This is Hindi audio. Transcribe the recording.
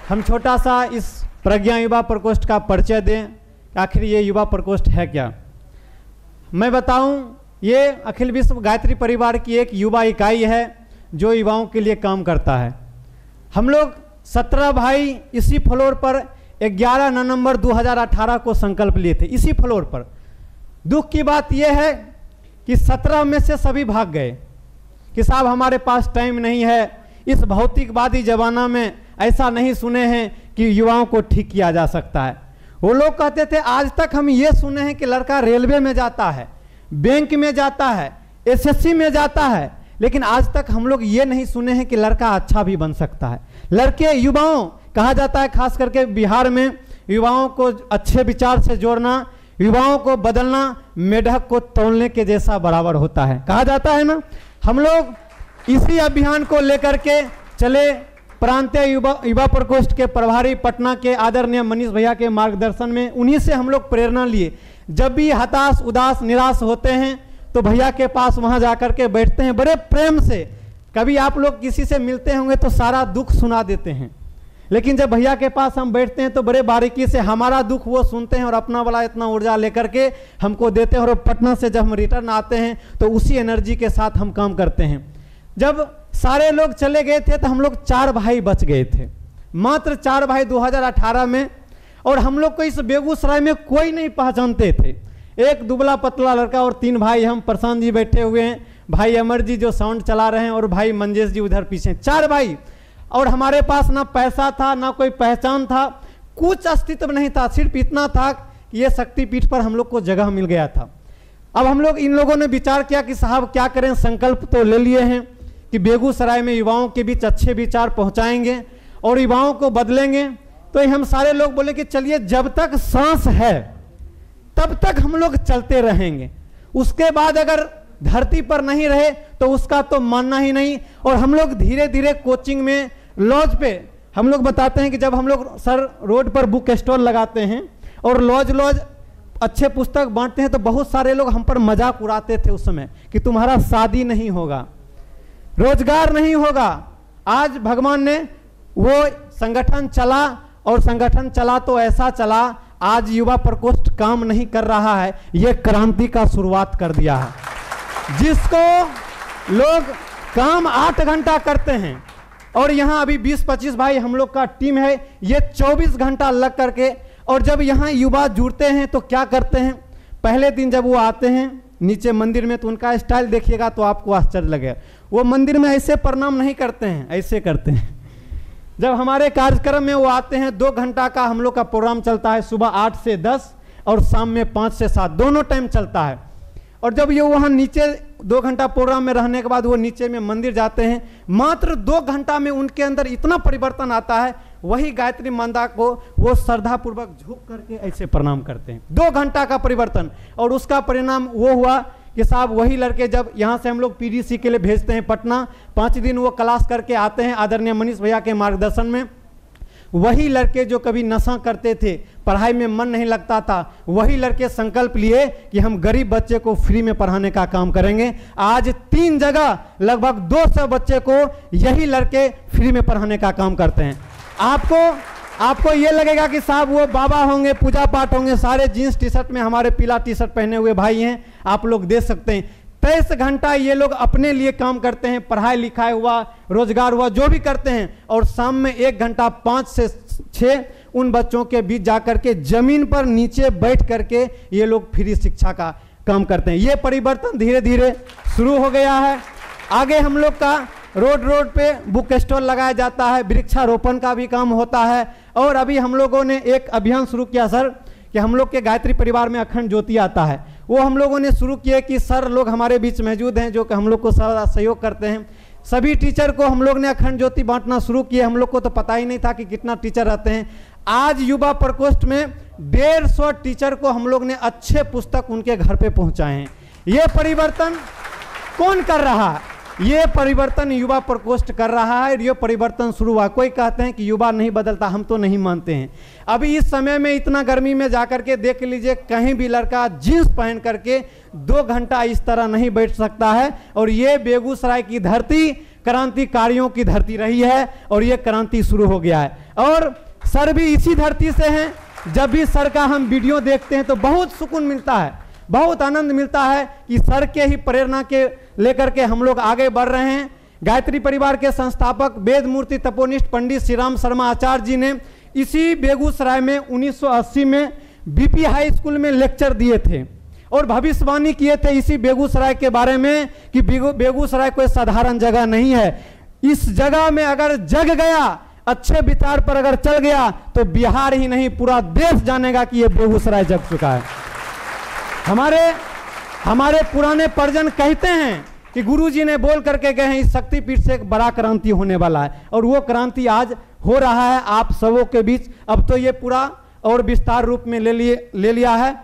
हम छोटा सा इस प्रज्ञा युवा प्रकोष्ठ का परिचय दें। आखिर ये युवा प्रकोष्ठ है क्या? मैं बताऊं, ये अखिल विश्व गायत्री परिवार की एक युवा इकाई है जो युवाओं के लिए काम करता है। हम लोग 17 भाई इसी फ्लोर पर 11 नवंबर 2018 को संकल्प लिए थे, इसी फ्लोर पर। दुख की बात यह है कि 17 में से सभी भाग गए कि साहब हमारे पास टाइम नहीं है, इस भौतिकवादी जमाना में ऐसा नहीं सुने हैं कि युवाओं को ठीक किया जा सकता है। वो लोग कहते थे आज तक हम ये सुने हैं कि लड़का रेलवे में जाता है, बैंक में जाता है, एसएससी में जाता है, लेकिन आज तक हम लोग ये नहीं सुने हैं कि लड़का अच्छा भी बन सकता है। लड़के युवाओं कहा जाता है, खास करके बिहार में युवाओं को अच्छे विचार से जोड़ना, युवाओं को बदलना मेढक को तौलने के जैसा बराबर होता है, कहा जाता है ना। हम लोग इसी अभियान को लेकर के चले। प्रांतीय युवा प्रकोष्ठ के प्रभारी पटना के आदरणीय मनीष भैया के मार्गदर्शन में उन्हीं से हम लोग प्रेरणा लिए। जब भी हताश, उदास, निराश होते हैं तो भैया के पास वहां जाकर के बैठते हैं बड़े प्रेम से। कभी आप लोग किसी से मिलते होंगे तो सारा दुख सुना देते हैं, लेकिन जब भैया के पास हम बैठते हैं तो बड़े बारीकी से हमारा दुख वो सुनते हैं और अपना वाला इतना ऊर्जा लेकर के हमको देते हैं। और पटना से जब हम रिटर्न आते हैं तो उसी एनर्जी के साथ हम काम करते हैं। जब सारे लोग चले गए थे तो हम लोग 4 भाई बच गए थे, मात्र 4 भाई 2018 में। और हम लोग को इस बेगूसराय में कोई नहीं पहचानते थे। एक दुबला पतला लड़का और 3 भाई, हम प्रशांत जी बैठे हुए हैं, भाई अमर जी जो साउंड चला रहे हैं और भाई मंजेश जी उधर पीछे, 4 भाई। और हमारे पास ना पैसा था, ना कोई पहचान था, कुछ अस्तित्व नहीं था, सिर्फ इतना था कि ये शक्तिपीठ पर हम लोग को जगह मिल गया था। अब हम लोग, इन लोगों ने विचार किया कि साहब क्या करें, संकल्प तो ले लिए हैं कि बेगूसराय में युवाओं के बीच अच्छे विचार पहुंचाएंगे और युवाओं को बदलेंगे। तो हम सारे लोग बोले कि चलिए जब तक सांस है तब तक हम लोग चलते रहेंगे, उसके बाद अगर धरती पर नहीं रहे तो उसका तो मानना ही नहीं। और हम लोग धीरे धीरे कोचिंग में, लॉज पे हम लोग बताते हैं कि जब हम लोग सर रोड पर बुक स्टॉल लगाते हैं और लॉज अच्छे पुस्तक बांटते हैं तो बहुत सारे लोग हम पर मजाक उड़ाते थे उस समय कि तुम्हारा शादी नहीं होगा, रोजगार नहीं होगा। आज भगवान ने वो संगठन चला और संगठन चला तो ऐसा चला, आज युवा प्रकोष्ठ काम नहीं कर रहा है, ये क्रांति का शुरुआत कर दिया है। जिसको लोग काम 8 घंटा करते हैं और यहाँ अभी 20-25 भाई हम लोग का टीम है, ये 24 घंटा लग करके। और जब यहाँ युवा जुड़ते हैं तो क्या करते हैं, पहले दिन जब वो आते हैं नीचे मंदिर में तो उनका स्टाइल देखिएगा तो आपको आश्चर्य लगेगा। वो मंदिर में ऐसे प्रणाम नहीं करते हैं, ऐसे करते हैं। जब हमारे कार्यक्रम में वो आते हैं, 2 घंटा का हम लोग का प्रोग्राम चलता है, सुबह 8 से 10 और शाम में 5 से 7 दोनों टाइम चलता है। और जब ये वहाँ नीचे 2 घंटा प्रोग्राम में रहने के बाद वो नीचे में मंदिर जाते हैं, मात्र 2 घंटा में उनके अंदर इतना परिवर्तन आता है, वही गायत्री माता को वो श्रद्धापूर्वक झुक करके ऐसे प्रणाम करते हैं। 2 घंटा का परिवर्तन। और उसका परिणाम वो हुआ कि साहब वही लड़के जब यहाँ से हम लोग पीडीसी के लिए भेजते हैं पटना, 5 दिन वो क्लास करके आते हैं आदरणीय मनीष भैया के मार्गदर्शन में। वही लड़के जो कभी नशा करते थे, पढ़ाई में मन नहीं लगता था, वही लड़के संकल्प लिए कि हम गरीब बच्चे को फ्री में पढ़ाने का काम करेंगे। आज 3 जगह लगभग 200 बच्चे को यही लड़के फ्री में पढ़ाने का काम करते हैं। आपको ये लगेगा कि साहब वो बाबा होंगे, पूजा पाठ होंगे, सारे जीन्स टी शर्ट में हमारे पीला टी शर्ट पहने हुए भाई हैं, आप लोग देख सकते हैं। 23 घंटा ये लोग अपने लिए काम करते हैं, पढ़ाई लिखाई हुआ, रोजगार हुआ, जो भी करते हैं। और शाम में 1 घंटा 5 से 6 उन बच्चों के बीच जाकर के जमीन पर नीचे बैठ करके ये लोग फ्री शिक्षा का काम करते हैं। ये परिवर्तन धीरे धीरे शुरू हो गया है। आगे हम लोग का रोड पे बुक स्टॉल लगाया जाता है, वृक्षारोपण का भी काम होता है। और अभी हम लोगों ने एक अभियान शुरू किया सर कि हम लोग के गायत्री परिवार में अखंड ज्योति आता है, वो हम लोगों ने शुरू किया कि सर लोग हमारे बीच मौजूद हैं जो कि हम लोग को सारा सहयोग करते हैं। सभी टीचर को हम लोग ने अखंड ज्योति बांटना शुरू किया। हम लोग को तो पता ही नहीं था कि कितना टीचर रहते हैं। आज युवा प्रकोष्ठ में 150 टीचर को हम लोग ने अच्छे पुस्तक उनके घर पे पहुंचाए हैं। ये परिवर्तन कौन कर रहा है? ये परिवर्तन युवा प्रकोष्ठ कर रहा है। ये परिवर्तन शुरू हुआ। कोई कहते हैं कि युवा नहीं बदलता, हम तो नहीं मानते हैं। अभी इस समय में इतना गर्मी में जाकर के देख लीजिए, कहीं भी लड़का जींस पहन करके 2 घंटा इस तरह नहीं बैठ सकता है। और ये बेगूसराय की धरती क्रांतिकारियों की धरती रही है और ये क्रांति शुरू हो गया है। और सर भी इसी धरती से हैं। जब भी सर का हम वीडियो देखते हैं तो बहुत सुकून मिलता है, बहुत आनंद मिलता है कि सर के ही प्रेरणा के लेकर के हम लोग आगे बढ़ रहे हैं। गायत्री परिवार के संस्थापक वेद मूर्ति तपोनिष्ठ पंडित श्री राम शर्मा आचार्य जी ने इसी बेगूसराय में 1980 में बीपी हाई स्कूल में लेक्चर दिए थे और भविष्यवाणी किए थे इसी बेगूसराय के बारे में कि बेगूसराय कोई साधारण जगह नहीं है। इस जगह में अगर जग गया, अच्छे विचार पर अगर चल गया तो बिहार ही नहीं पूरा देश जानेगा कि यह बेगूसराय जग चुका है। हमारे पुराने परिजन कहते हैं कि गुरुजी ने बोल करके गए हैं इस शक्तिपीठ से एक बड़ा क्रांति होने वाला है और वो क्रांति आज हो रहा है आप सबों के बीच। अब तो ये पूरा और विस्तार रूप में ले लिया है।